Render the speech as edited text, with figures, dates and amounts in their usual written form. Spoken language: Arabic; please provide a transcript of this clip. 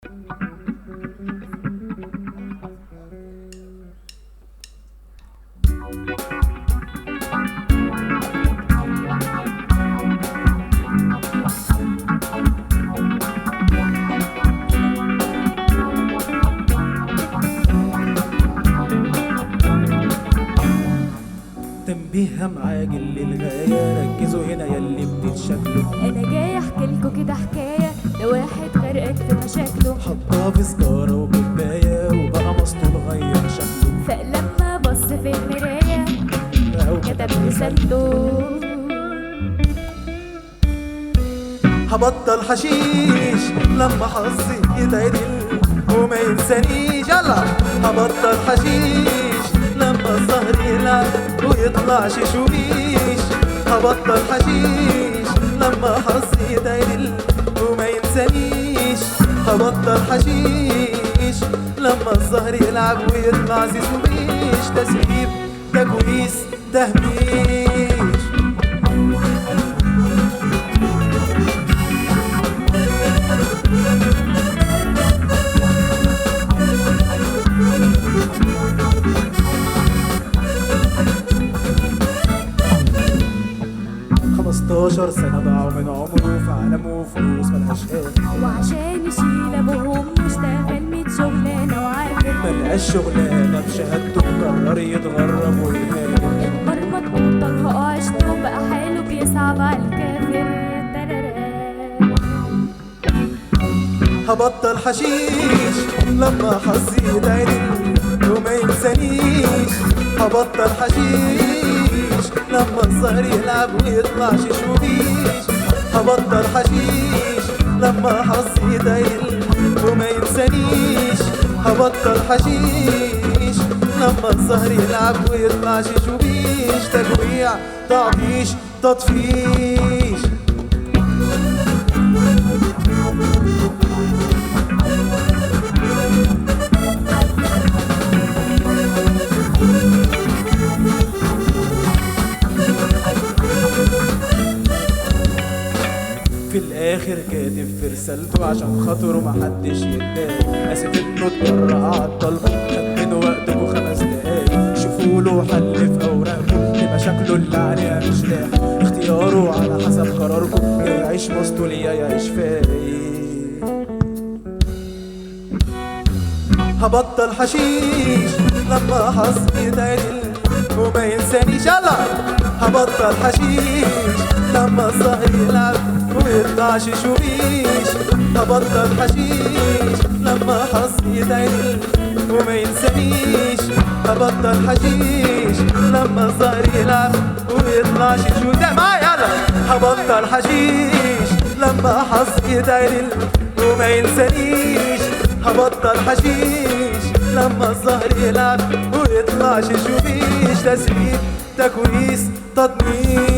تنبيه معاجل للغاية، ركزوا هنا ياللي بتتشكلوا. انا جاي احكيلكوا كده حكايه لواحد غرقان في مشاكله، حطها في سجارة وكوباية وبقى مسطول غير شكله. فلما بص في المرايه كتب رسالته: هبطل حشيش لما حظي يتعدل وما ينسانيش. يلا هبطل حشيش لما السهر يلعب ويطلع شيشوبيش. هبطل حشيش لما حظي يتعدل وما ينسانيش. هبطل حشيش لما السهر يلعب ويطلع شيشوبيش. تسريب تكويس تهميش. 15 سنة ضاعوا من عمره في عالم وفلوس ملهاش آخر، وعشان يشيل ابوهم اشتغل 100 شغلانه وعافر. ملقاش شغلانة بشهادته قرر يتغرب ويهاجر. اتمرمط وطلقه عشته بقى حاله بيصعب على الكافر. هبطل حشيش لما حظي يتعدل وما ينسانيش. هبطل حشيش لما السهر يلعب ويطلع شيشوبيش. هبطل حشيش لما حظي يتعدل وما ينسانيش. هبطل حشيش لما السهر يلعب ويطلع شيشوبيش. تجويع تعطيش تطفيش. في الاخر كاتب في رسالته عشان خاطره محدش يتضايق. اسف انه اتجرأ عالطلب، خد من وقتكوا 5 دقايق. شوفوله حل في اوراقكم لمشاكله اللي عليها مش لاحق. اختياره على حسب قراركم، يا يعيش مسطول يا يعيش فايق. هبطل حشيش لما حظي يتعدل وما ينسانيش. يلا هبطل حشيش لما السهر يلعب ويطلع شيشوبيش. هبطل حشيش لما حظي يتعدل وما ينسانيش. هبطل حشيش لما السهر يلعب ويطلع شيشوبيش. ده معايا يلا. هبطل حشيش لما حظي يتعدل وما ينسانيش. هبطل حشيش لما السهر يلعب ويطلع شيشوبيش. تسريب تكويس تطنيش.